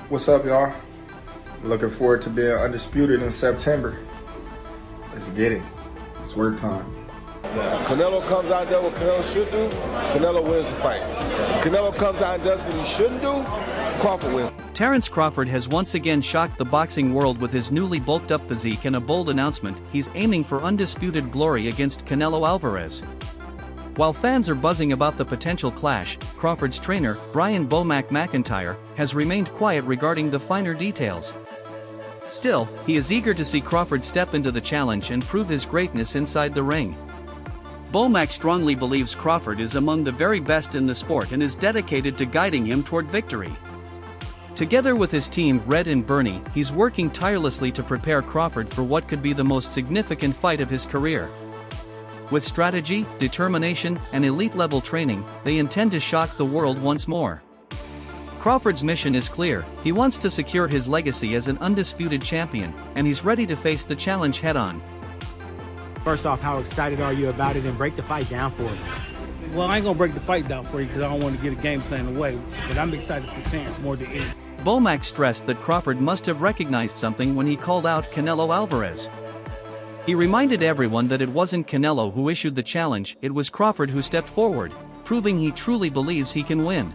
What's up, y'all? Looking forward to being undisputed in September. Let's get it. It's work time. Canelo comes out there what Canelo should do, Canelo wins the fight. Canelo comes out and does what he shouldn't do, Crawford wins. Terence Crawford has once again shocked the boxing world with his newly bulked up physique and a bold announcement: he's aiming for undisputed glory against Canelo Alvarez. While fans are buzzing about the potential clash, Crawford's trainer, Brian "Bomac" McIntyre, has remained quiet regarding the finer details. Still, he is eager to see Crawford step into the challenge and prove his greatness inside the ring. Bomac strongly believes Crawford is among the very best in the sport and is dedicated to guiding him toward victory. Together with his team, Red and Bernie, he's working tirelessly to prepare Crawford for what could be the most significant fight of his career. With strategy, determination, and elite-level training, they intend to shock the world once more. Crawford's mission is clear: he wants to secure his legacy as an undisputed champion, and he's ready to face the challenge head-on. First off, how excited are you about it, and break the fight down for us? Well, I ain't gonna break the fight down for you because I don't want to get a game plan away, but I'm excited for Terence more than anything. Bomac stressed that Crawford must have recognized something when he called out Canelo Alvarez. He reminded everyone that it wasn't Canelo who issued the challenge, it was Crawford who stepped forward, proving he truly believes he can win.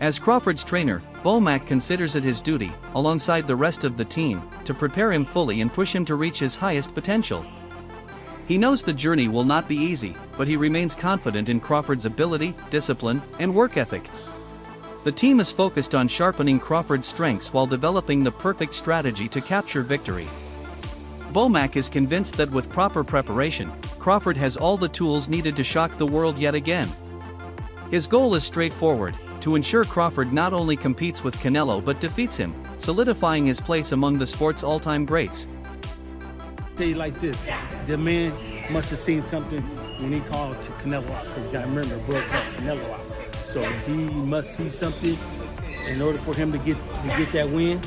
As Crawford's trainer, Bomac considers it his duty, alongside the rest of the team, to prepare him fully and push him to reach his highest potential. He knows the journey will not be easy, but he remains confident in Crawford's ability, discipline, and work ethic. The team is focused on sharpening Crawford's strengths while developing the perfect strategy to capture victory. Bomac is convinced that with proper preparation, Crawford has all the tools needed to shock the world yet again. His goal is straightforward: to ensure Crawford not only competes with Canelo but defeats him, solidifying his place among the sport's all-time greats. Tell you like this, the man must have seen something when he called to Canelo out, because you gotta remember, bro called Canelo out. So he must see something in order for him to get that win,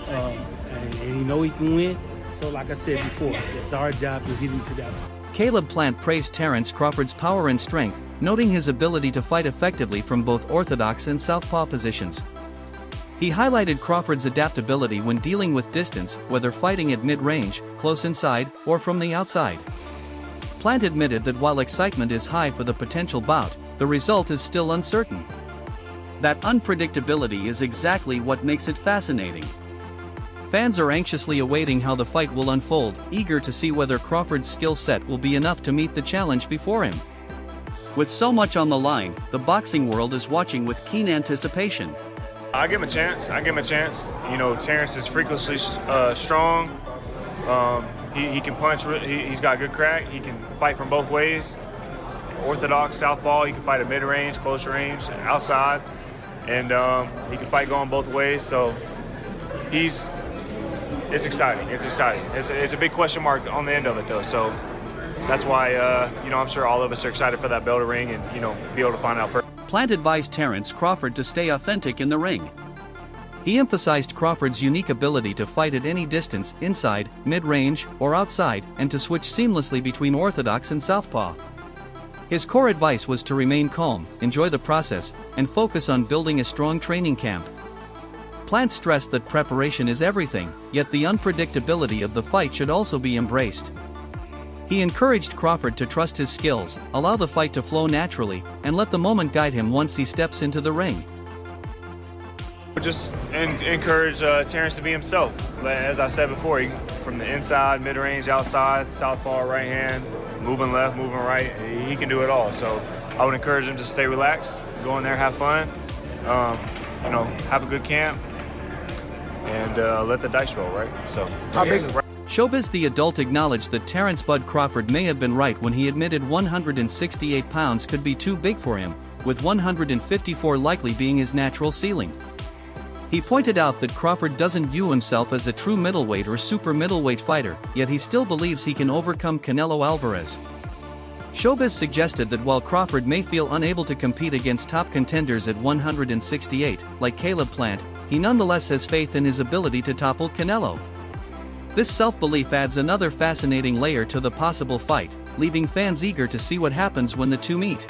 and he know he can win. So like I said before, it's our job to get him to that. Caleb Plant praised Terence Crawford's power and strength, noting his ability to fight effectively from both orthodox and southpaw positions. He highlighted Crawford's adaptability when dealing with distance, whether fighting at mid-range, close inside, or from the outside. Plant admitted that while excitement is high for the potential bout, the result is still uncertain. That unpredictability is exactly what makes it fascinating. Fans are anxiously awaiting how the fight will unfold, eager to see whether Crawford's skill set will be enough to meet the challenge before him. With so much on the line, the boxing world is watching with keen anticipation. I give him a chance. You know, Terence is freakishly strong. He can punch. He's got good crack. He can fight from both ways. Orthodox, southpaw. He can fight at mid-range, close range, outside, and he can fight going both ways. So it's exciting. It's a big question mark on the end of it, though. So that's why you know, I'm sure all of us are excited for that bell to ring and, you know, be able to find out first. Plant advised Terence Crawford to stay authentic in the ring. He emphasized Crawford's unique ability to fight at any distance, inside, mid-range, or outside, and to switch seamlessly between orthodox and southpaw. His core advice was to remain calm, enjoy the process, and focus on building a strong training camp. Plant stressed that preparation is everything, yet the unpredictability of the fight should also be embraced. He encouraged Crawford to trust his skills, allow the fight to flow naturally, and let the moment guide him once he steps into the ring. Just encourage Terence to be himself. As I said before, from the inside, mid-range, outside, southpaw, right hand, moving left, moving right, he can do it all. So I would encourage him to stay relaxed, go in there, have fun, you know, have a good camp, and let the dice roll, right? So how big? Showbiz The Adult acknowledged that Terence "Bud" Crawford may have been right when he admitted 168 pounds could be too big for him, with 154 likely being his natural ceiling. He pointed out that Crawford doesn't view himself as a true middleweight or super middleweight fighter, yet he still believes he can overcome Canelo Alvarez. Showbiz suggested that while Crawford may feel unable to compete against top contenders at 168, like Caleb Plant, he nonetheless has faith in his ability to topple Canelo. This self-belief adds another fascinating layer to the possible fight, leaving fans eager to see what happens when the two meet.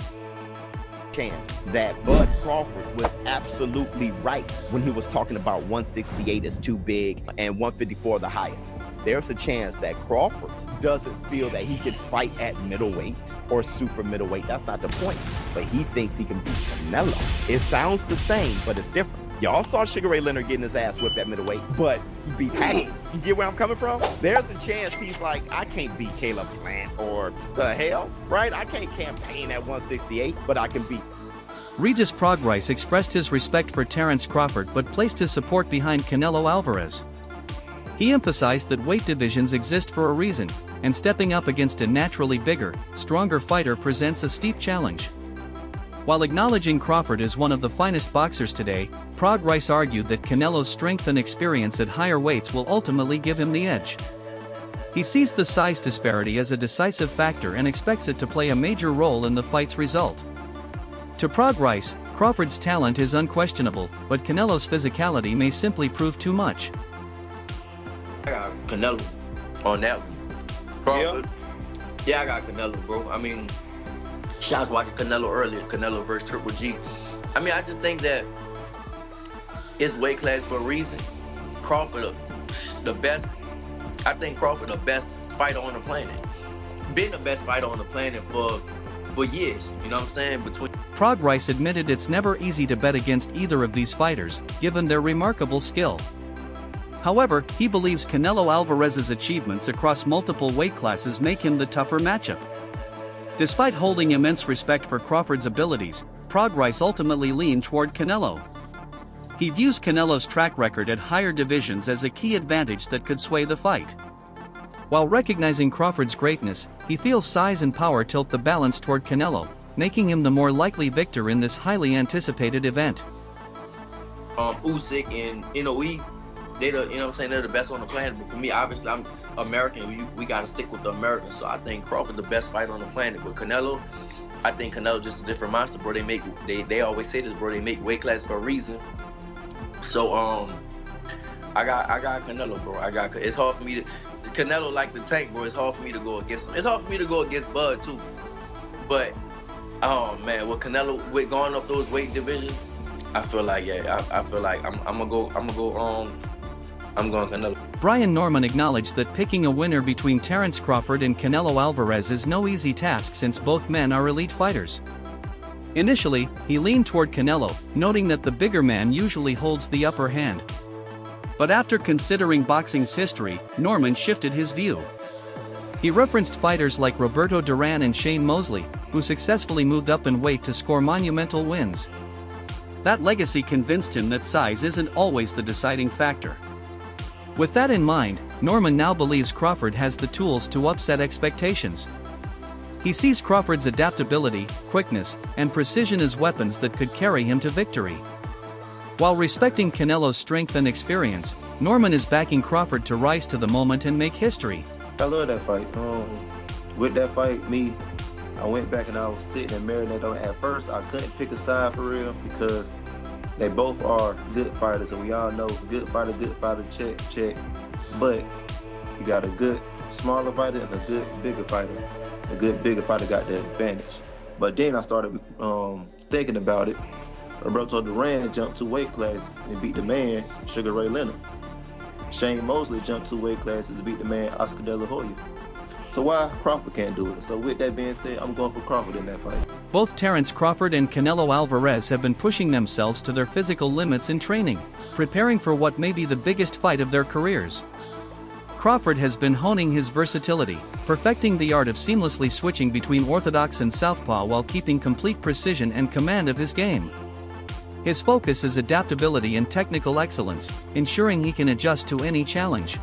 chance that Bud Crawford was absolutely right when he was talking about 168 is too big and 154 the highest. There's a chance that Crawford doesn't feel that he can fight at middleweight or super middleweight. That's not the point. But he thinks he can beat Canelo. It sounds the same, but it's different. Y'all saw Sugar Ray Leonard getting his ass whipped at middleweight, but he beat Hattie. You get where I'm coming from? There's a chance he's like, I can't beat Caleb Plant, or the hell, right? I can't campaign at 168, but I can beat. Regis Prograis expressed his respect for Terence Crawford but placed his support behind Canelo Alvarez. He emphasized that weight divisions exist for a reason, and stepping up against a naturally bigger, stronger fighter presents a steep challenge. While acknowledging Crawford as one of the finest boxers today, Prograis argued that Canelo's strength and experience at higher weights will ultimately give him the edge. He sees the size disparity as a decisive factor and expects it to play a major role in the fight's result. To Prograis, Crawford's talent is unquestionable, but Canelo's physicality may simply prove too much. I got Canelo on that one. Crawford. Yeah, I got Canelo, bro. I mean, I was watching Canelo earlier, Canelo versus Triple G. I mean, I just think that it's weight class for a reason. Crawford, the best, I think Crawford the best fighter on the planet. Been the best fighter on the planet for years, you know what I'm saying? Prograis admitted it's never easy to bet against either of these fighters, given their remarkable skill. However, he believes Canelo Alvarez's achievements across multiple weight classes make him the tougher matchup. Despite holding immense respect for Crawford's abilities, Prograis ultimately leaned toward Canelo. He views Canelo's track record at higher divisions as a key advantage that could sway the fight. While recognizing Crawford's greatness, he feels size and power tilt the balance toward Canelo, making him the more likely victor in this highly anticipated event. Usyk and Inoue, they the, you know what I'm saying, they're the best on the planet. But for me, obviously, I'm American. We gotta stick with the Americans. So I think Crawford the best fighter on the planet. But Canelo, I think Canelo just a different monster, bro. They always say this, bro. They make weight class for a reason. So I got Canelo, bro. It's hard for me to Canelo like the tank, bro. It's hard for me to go against him. It's hard for me to go against Bud too. But oh man, with Canelo with going up those weight divisions, I feel like I'm going Canelo. Brian Norman acknowledged that picking a winner between Terence Crawford and Canelo Alvarez is no easy task since both men are elite fighters. Initially, he leaned toward Canelo, noting that the bigger man usually holds the upper hand. But after considering boxing's history, Norman shifted his view. He referenced fighters like Roberto Duran and Shane Mosley, who successfully moved up in weight to score monumental wins. That legacy convinced him that size isn't always the deciding factor. With that in mind, Norman now believes Crawford has the tools to upset expectations. He sees Crawford's adaptability, quickness, and precision as weapons that could carry him to victory. While respecting Canelo's strength and experience, Norman is backing Crawford to rise to the moment and make history. I love that fight. With that fight, I went back and I was sitting and marinating on it. At first, I couldn't pick a side for real because they both are good fighters, and we all know good fighter, check. But you got a good smaller fighter and a good bigger fighter. A good bigger fighter got the advantage. But then I started thinking about it. Roberto Duran jumped 2 weight classes and beat the man, Sugar Ray Leonard. Shane Mosley jumped 2 weight classes and beat the man, Oscar De La Hoya. So why Crawford can't do it? So with that being said, I'm going for Crawford in that fight. Both Terence Crawford and Canelo Alvarez have been pushing themselves to their physical limits in training, preparing for what may be the biggest fight of their careers. Crawford has been honing his versatility, perfecting the art of seamlessly switching between orthodox and southpaw while keeping complete precision and command of his game. His focus is adaptability and technical excellence, ensuring he can adjust to any challenge.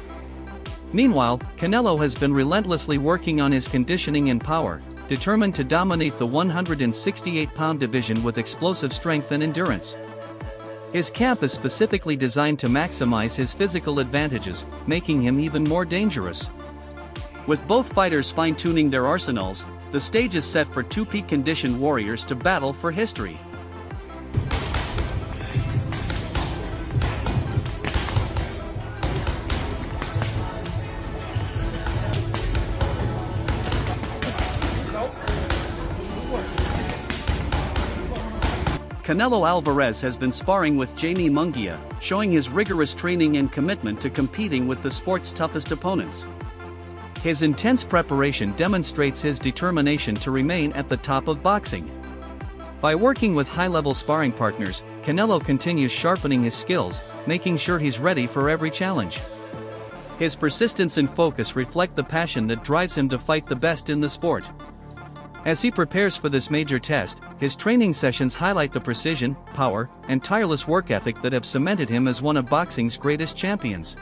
Meanwhile, Canelo has been relentlessly working on his conditioning and power, determined to dominate the 168-pound division with explosive strength and endurance. His camp is specifically designed to maximize his physical advantages, making him even more dangerous. With both fighters fine-tuning their arsenals, the stage is set for 2 peak-conditioned warriors to battle for history. Canelo Alvarez has been sparring with Jamie Munguia, showing his rigorous training and commitment to competing with the sport's toughest opponents. His intense preparation demonstrates his determination to remain at the top of boxing. By working with high-level sparring partners, Canelo continues sharpening his skills, making sure he's ready for every challenge. His persistence and focus reflect the passion that drives him to fight the best in the sport. As he prepares for this major test, his training sessions highlight the precision, power, and tireless work ethic that have cemented him as one of boxing's greatest champions.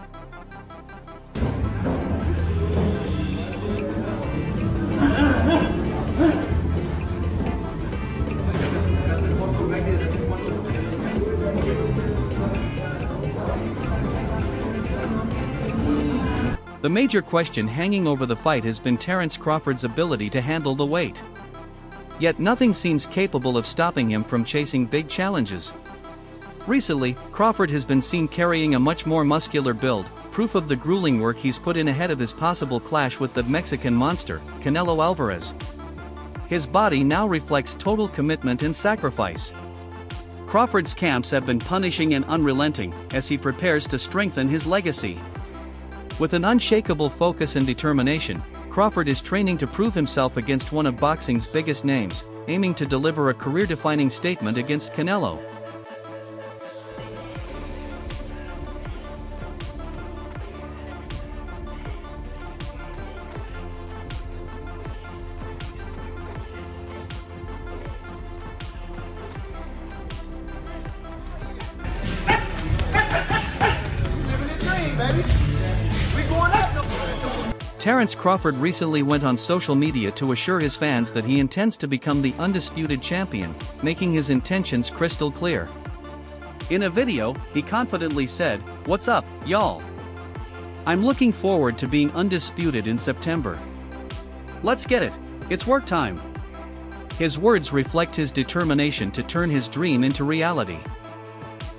The major question hanging over the fight has been Terence Crawford's ability to handle the weight. Yet nothing seems capable of stopping him from chasing big challenges. Recently, Crawford has been seen carrying a much more muscular build, proof of the grueling work he's put in ahead of his possible clash with the Mexican monster, Canelo Alvarez. His body now reflects total commitment and sacrifice. Crawford's camps have been punishing and unrelenting as he prepares to strengthen his legacy. With an unshakable focus and determination, Crawford is training to prove himself against one of boxing's biggest names, aiming to deliver a career-defining statement against Canelo. Terence Crawford recently went on social media to assure his fans that he intends to become the undisputed champion, making his intentions crystal clear. In a video, he confidently said, "What's up, y'all? I'm looking forward to being undisputed in September. Let's get it, it's work time." His words reflect his determination to turn his dream into reality.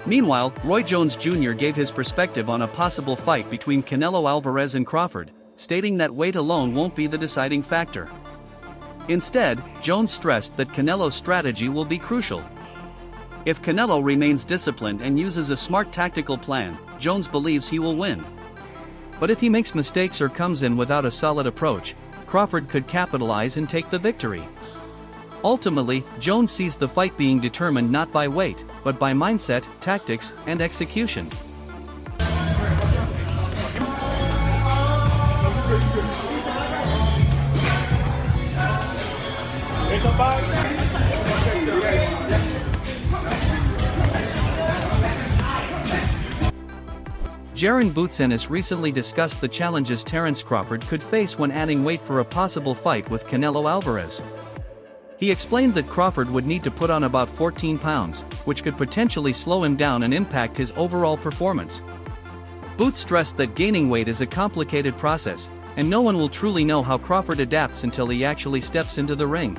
Meanwhile, Roy Jones Jr. gave his perspective on a possible fight between Canelo Alvarez and Crawford, stating that weight alone won't be the deciding factor. Instead, Jones stressed that Canelo's strategy will be crucial. If Canelo remains disciplined and uses a smart tactical plan, Jones believes he will win. But if he makes mistakes or comes in without a solid approach, Crawford could capitalize and take the victory. Ultimately, Jones sees the fight being determined not by weight, but by mindset, tactics, and execution. Jaron Boutsenis recently discussed the challenges Terence Crawford could face when adding weight for a possible fight with Canelo Alvarez. He explained that Crawford would need to put on about 14 pounds, which could potentially slow him down and impact his overall performance. Boots stressed that gaining weight is a complicated process, and no one will truly know how Crawford adapts until he actually steps into the ring.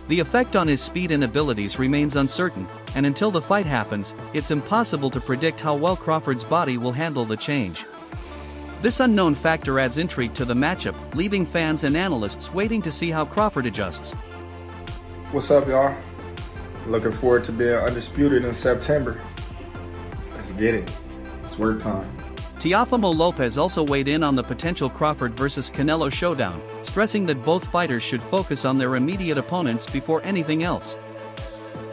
The effect on his speed and abilities remains uncertain, and until the fight happens, it's impossible to predict how well Crawford's body will handle the change. This unknown factor adds intrigue to the matchup, leaving fans and analysts waiting to see how Crawford adjusts. What's up, y'all? Looking forward to being undisputed in September. Let's get it. It's work time. Teofimo Lopez also weighed in on the potential Crawford vs. Canelo showdown, stressing that both fighters should focus on their immediate opponents before anything else.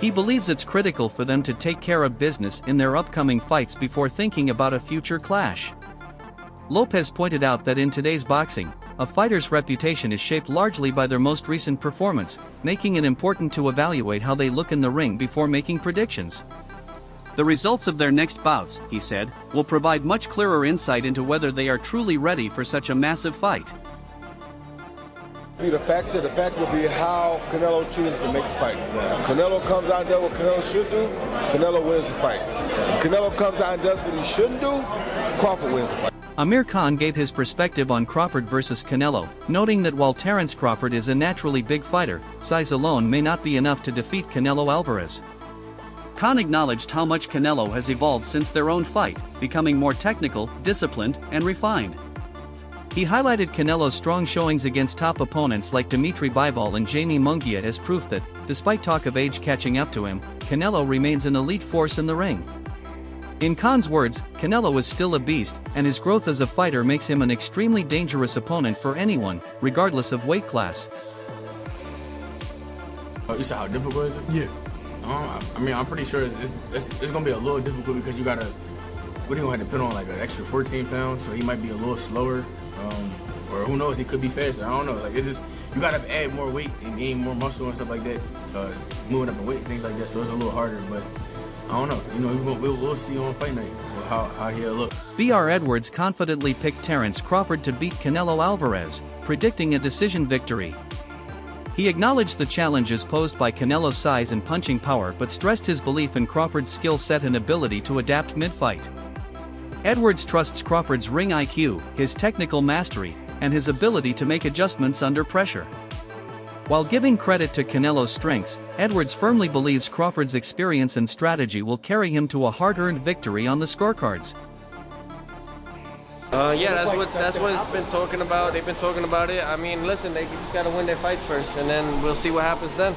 He believes it's critical for them to take care of business in their upcoming fights before thinking about a future clash. Lopez pointed out that in today's boxing, a fighter's reputation is shaped largely by their most recent performance, making it important to evaluate how they look in the ring before making predictions. The results of their next bouts, he said, will provide much clearer insight into whether they are truly ready for such a massive fight. The factor will be how Canelo chooses to make the fight. Canelo comes out and does what Canelo should do, Canelo wins the fight. Canelo comes out and does what he shouldn't do, Crawford wins the fight. Amir Khan gave his perspective on Crawford vs. Canelo, noting that while Terence Crawford is a naturally big fighter, size alone may not be enough to defeat Canelo Alvarez. Khan acknowledged how much Canelo has evolved since their own fight, becoming more technical, disciplined, and refined. He highlighted Canelo's strong showings against top opponents like Dimitri Bivol and Jamie Munguia as proof that, despite talk of age catching up to him, Canelo remains an elite force in the ring. In Khan's words, Canelo is still a beast, and his growth as a fighter makes him an extremely dangerous opponent for anyone, regardless of weight class. You said how difficult is it? Yeah. I mean, I'm pretty sure it's going to be a little difficult because you got to, what do you have to put on, like an extra 14 pounds, so he might be a little slower, or who knows, he could be faster, I don't know. Like, it's just, you got to add more weight and gain more muscle and stuff like that, moving up in weight, things like that, so it's a little harder, but I don't know. You know, we'll see on fight night how he'll look. B.R. Edwards confidently picked Terence Crawford to beat Canelo Alvarez, predicting a decision victory. He acknowledged the challenges posed by Canelo's size and punching power but stressed his belief in Crawford's skill set and ability to adapt mid-fight. Edwards trusts Crawford's ring IQ, his technical mastery, and his ability to make adjustments under pressure. While giving credit to Canelo's strengths, Edwards firmly believes Crawford's experience and strategy will carry him to a hard-earned victory on the scorecards. Yeah, that's what it's been talking about. They've been talking about it. I mean, listen, they just got to win their fights first, and then we'll see what happens then.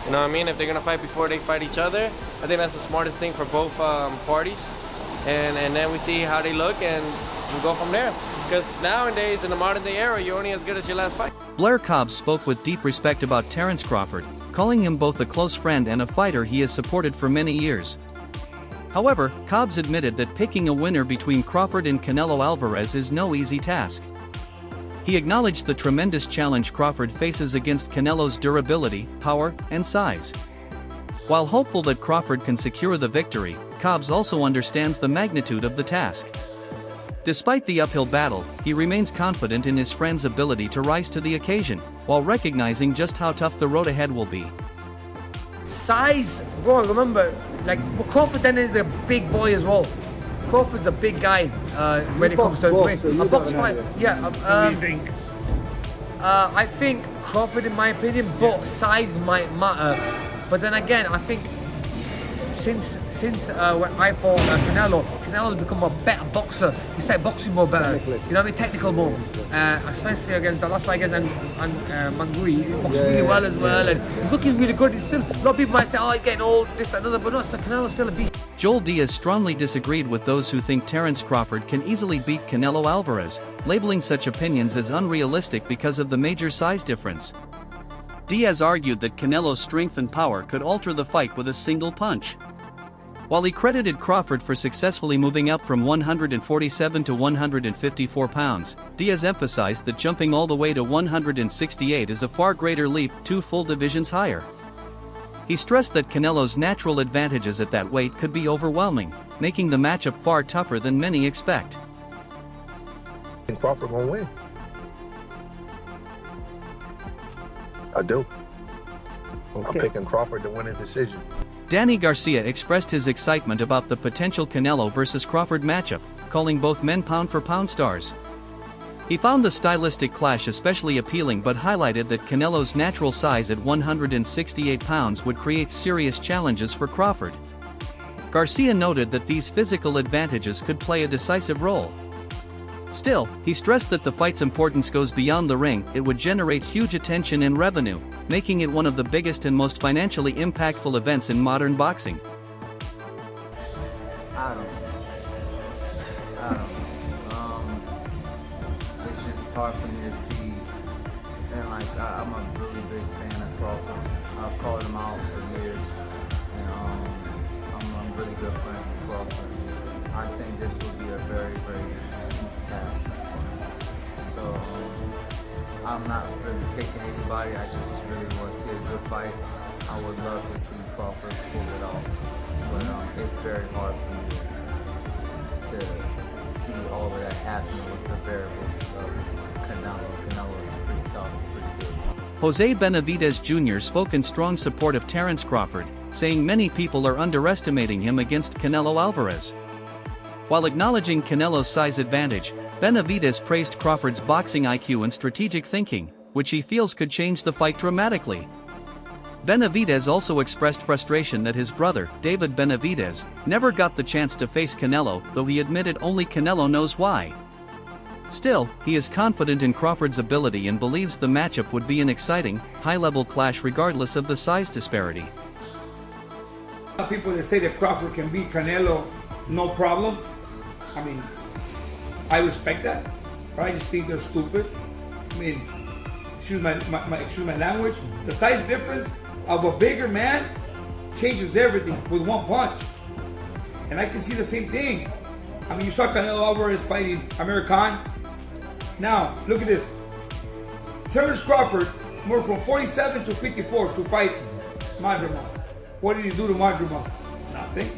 You know what I mean? If they're going to fight before they fight each other, I think that's the smartest thing for both parties. And then we see how they look, and we go from there. Because nowadays, in the modern day era, you're only as good as your last fight. Blair Cobbs spoke with deep respect about Terence Crawford, calling him both a close friend and a fighter he has supported for many years. However, Cobbs admitted that picking a winner between Crawford and Canelo Alvarez is no easy task. He acknowledged the tremendous challenge Crawford faces against Canelo's durability, power, and size. While hopeful that Crawford can secure the victory, Cobbs also understands the magnitude of the task. Despite the uphill battle, he remains confident in his friend's ability to rise to the occasion, while recognizing just how tough the road ahead will be. Size, bro, remember, like, Crawford then is a big boy as well. Crawford's a big guy when it comes to a box fight. Yeah, I think Crawford, in my opinion, but size might matter. But then again, I think since when I fought Canelo's become a better boxer. He started boxing more better. You know what I mean? Technical more. Especially against the last fight against Mangui. He boxed really well as well, and he's looking really good. He's still, a lot of people might say, oh, he's getting old, this and another, but no, Canelo's still a beast. Joel Diaz strongly disagreed with those who think Terence Crawford can easily beat Canelo Alvarez, labeling such opinions as unrealistic because of the major size difference. Diaz argued that Canelo's strength and power could alter the fight with a single punch. While he credited Crawford for successfully moving up from 147 to 154 pounds, Diaz emphasized that jumping all the way to 168 is a far greater leap, 2 full divisions higher. He stressed that Canelo's natural advantages at that weight could be overwhelming, making the matchup far tougher than many expect. I think Crawford gonna win. I do. Okay. I'm picking Crawford to win a decision. Danny Garcia expressed his excitement about the potential Canelo versus Crawford matchup, calling both men pound-for-pound stars. He found the stylistic clash especially appealing but highlighted that Canelo's natural size at 168 pounds would create serious challenges for Crawford. Garcia noted that these physical advantages could play a decisive role. Still, he stressed that the fight's importance goes beyond the ring. It would generate huge attention and revenue, making it one of the biggest and most financially impactful events in modern boxing. I don't know. It's just hard for me to see, and like I'm a really big fan of Crawford. I've called him out for years, and I'm really good friends with Crawford. I think this would be a very, very steep task. So I'm not really picking anybody. I just really want to see a good fight. I would love to see Crawford pull it off, but it's very hard for me to see all of that happening with the variables of Canelo. Canelo is pretty tough, pretty good. Jose Benavidez Jr. spoke in strong support of Terence Crawford, saying many people are underestimating him against Canelo Alvarez. While acknowledging Canelo's size advantage, Benavidez praised Crawford's boxing IQ and strategic thinking, which he feels could change the fight dramatically. Benavidez also expressed frustration that his brother, David Benavidez, never got the chance to face Canelo, though he admitted only Canelo knows why. Still, he is confident in Crawford's ability and believes the matchup would be an exciting, high-level clash regardless of the size disparity. People that say that Crawford can beat Canelo, no problem. I mean, I respect that, but I just think they're stupid. I mean, excuse my language. The size difference of a bigger man changes everything with one punch. And I can see the same thing. I mean, you saw Canelo Alvarez fighting Amir Khan. Now, look at this. Terence Crawford moved from 47 to 54 to fight Madrimov. What did he do to Madrimov? Nothing.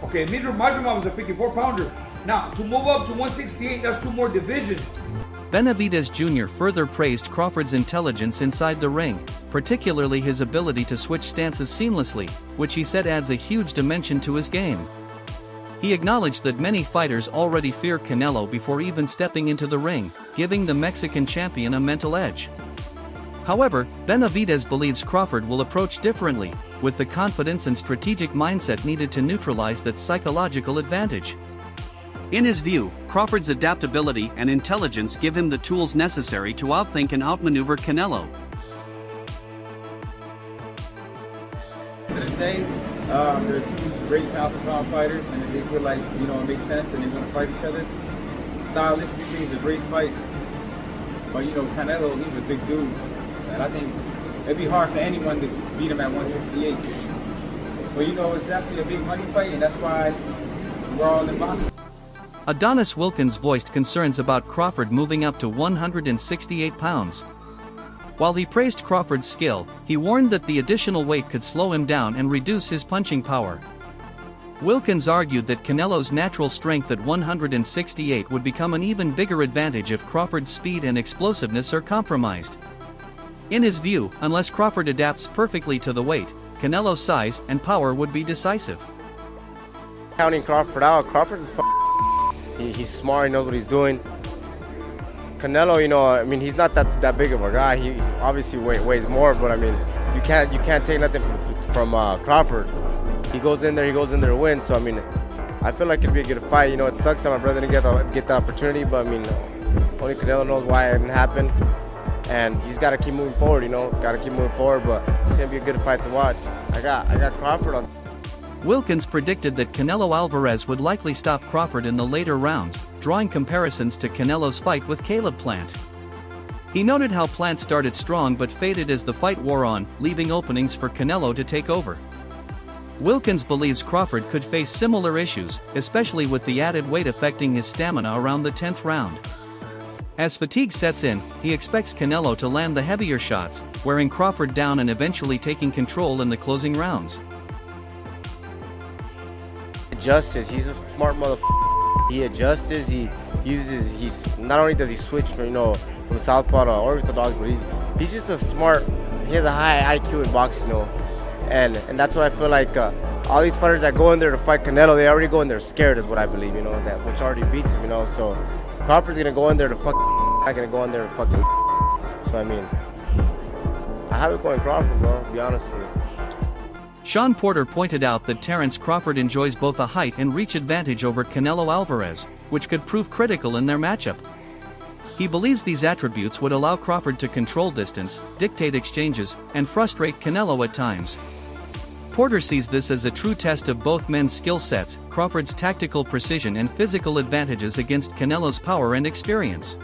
Okay, Madrimov was a 54-pounder. Now, to move up to 168, that's 2 more divisions. Benavidez Jr. further praised Crawford's intelligence inside the ring, particularly his ability to switch stances seamlessly, which he said adds a huge dimension to his game. He acknowledged that many fighters already fear Canelo before even stepping into the ring, giving the Mexican champion a mental edge. However, Benavidez believes Crawford will approach differently, with the confidence and strategic mindset needed to neutralize that psychological advantage. In his view, Crawford's adaptability and intelligence give him the tools necessary to outthink and outmaneuver Canelo. Today, they're 2 great pound-for-pound fighters, and they feel like, it makes sense, and they want to fight each other. Stylistically, it's a great fight, but Canelo, he's a big dude, and I think it'd be hard for anyone to beat him at 168. But it's definitely a big money fight, and that's why we're all in boxing. Adonis Wilkins voiced concerns about Crawford moving up to 168 pounds. While he praised Crawford's skill, he warned that the additional weight could slow him down and reduce his punching power. Wilkins argued that Canelo's natural strength at 168 would become an even bigger advantage if Crawford's speed and explosiveness are compromised. In his view, unless Crawford adapts perfectly to the weight, Canelo's size and power would be decisive. Counting Crawford out, Crawford's he's smart, he knows what he's doing. Canelo, he's not that big of a guy. He obviously weighs more, but you can't take nothing from Crawford. He goes in there to win. So I feel like it'd be a good fight. It sucks that my brother didn't get the opportunity, but only Canelo knows why it didn't happen. And he's got to keep moving forward. Got to keep moving forward. But it's gonna be a good fight to watch. I got Crawford on. Wilkins predicted that Canelo Alvarez would likely stop Crawford in the later rounds, drawing comparisons to Canelo's fight with Caleb Plant. He noted how Plant started strong but faded as the fight wore on, leaving openings for Canelo to take over. Wilkins believes Crawford could face similar issues, especially with the added weight affecting his stamina around the 10th round. As fatigue sets in, he expects Canelo to land the heavier shots, wearing Crawford down and eventually taking control in the closing rounds. Justice, he's a smart motherfucker. He adjusts, not only does he switch from southpaw to orthodox, but he's just he has a high IQ in boxing, and that's what I feel like. All these fighters that go in there to fight Canelo, they already go in there scared, is what I believe, that which already beats him, so Crawford's gonna go in there to not gonna go in there to fucking. So I have it going Crawford, bro, to be honest with you. Sean Porter pointed out that Terence Crawford enjoys both a height and reach advantage over Canelo Alvarez, which could prove critical in their matchup. He believes these attributes would allow Crawford to control distance, dictate exchanges, and frustrate Canelo at times. Porter sees this as a true test of both men's skill sets, Crawford's tactical precision and physical advantages against Canelo's power and experience.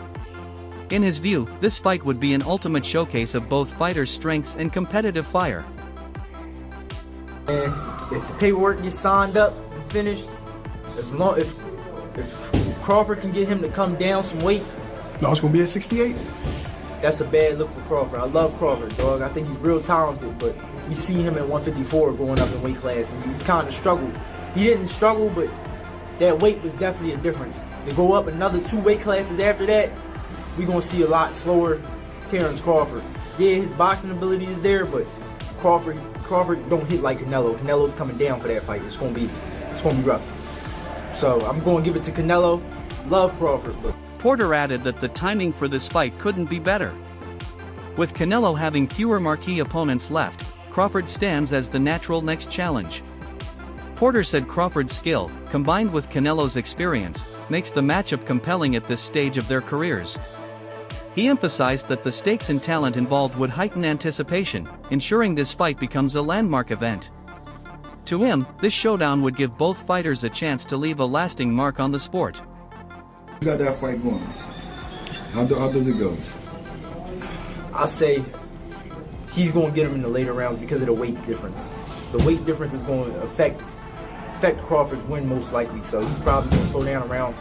In his view, this fight would be an ultimate showcase of both fighters' strengths and competitive fire. And if the paperwork gets signed up and finished, if Crawford can get him to come down some weight, no, it's gonna be at 68. That's a bad look for Crawford. I love Crawford, dog. I think he's real talented, but we see him at 154 going up in weight class, and he kind of struggled. He didn't struggle, but that weight was definitely a difference. To go up another 2 weight classes after that, we're gonna see a lot slower Terence Crawford. Yeah, his boxing ability is there, but Crawford don't hit like Canelo. Canelo's coming down for that fight. It's gonna be rough. So I'm gonna give it to Canelo. Love Crawford, but Porter added that the timing for this fight couldn't be better. With Canelo having fewer marquee opponents left, Crawford stands as the natural next challenge. Porter said Crawford's skill, combined with Canelo's experience, makes the matchup compelling at this stage of their careers. He emphasized that the stakes and talent involved would heighten anticipation, ensuring this fight becomes a landmark event. To him, this showdown would give both fighters a chance to leave a lasting mark on the sport. Who's got that fight going? How does it go? I say he's going to get him in the later rounds because of the weight difference. The weight difference is going to affect Crawford's win most likely. So he's probably going to slow down around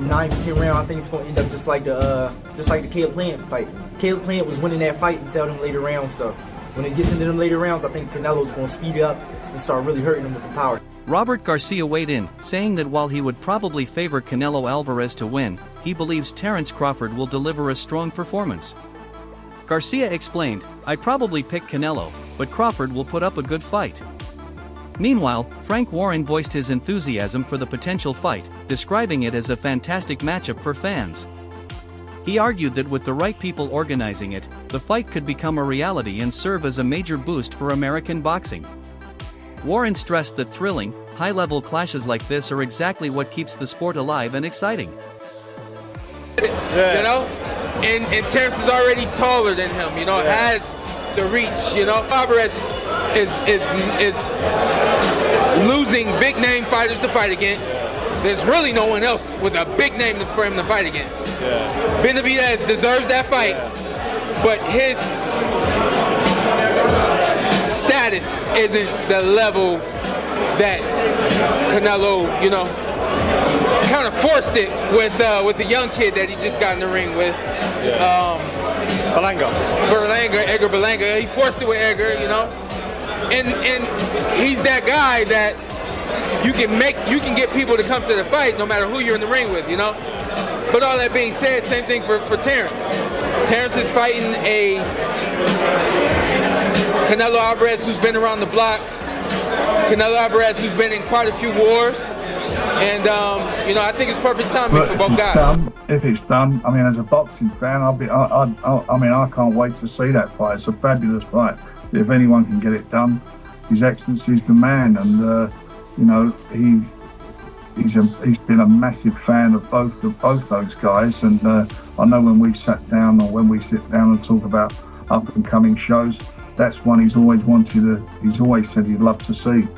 9 to 10 rounds. I think it's going to end up just like the Caleb Plant fight. Caleb Plant was winning that fight until them later rounds. So when it gets into them later rounds, I think Canelo's going to speed it up and start really hurting him with the power. Robert Garcia weighed in, saying that while he would probably favor Canelo Alvarez to win, he believes Terence Crawford will deliver a strong performance. Garcia explained, "I'd probably pick Canelo, but Crawford will put up a good fight." Meanwhile, Frank Warren voiced his enthusiasm for the potential fight, describing it as a fantastic matchup for fans. He argued that with the right people organizing it, the fight could become a reality and serve as a major boost for American boxing. Warren stressed that thrilling, high-level clashes like this are exactly what keeps the sport alive and exciting. You know, and Terence is already taller than him. You know, has the reach. You know, Alvarez is losing big name fighters to fight against. There's really no one else with a big name for him to fight against. Benavidez deserves that fight, but his status isn't the level that Canelo, you know, kind of forced it with the young kid that he just got in the ring with. Edgar Berlanga. He forced it with Edgar, you know, and he's that guy that you can get people to come to the fight no matter who you're in the ring with, you know. But all that being said, same thing for Terence. Terence is fighting a Canelo Alvarez who's been around the block. Canelo Alvarez who's been in quite a few wars. And, you know, I think it's perfect timing for both guys. If it's done, I mean, as a boxing fan, I can't wait to see that fight. It's a fabulous fight. If anyone can get it done, His Excellency's the man. And, you know, he's been a massive fan of both those guys. And I know when we sat down or when we sit down and talk about up-and-coming shows, that's one he's always said he'd love to see.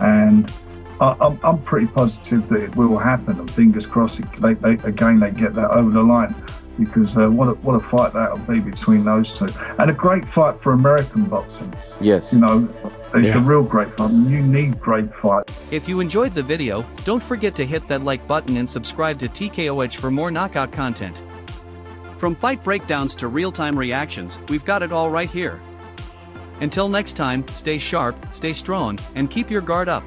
And I'm pretty positive that it will happen, and fingers crossed they get that over the line, because what a fight that'll be between those two, and a great fight for American boxing. Yes, you know, it's a real great fight. You need great fight. If you enjoyed the video, don't forget to hit that like button and subscribe to TKOH for more knockout content. From fight breakdowns to real-time reactions, we've got it all right here. Until next time, stay sharp, stay strong, and keep your guard up.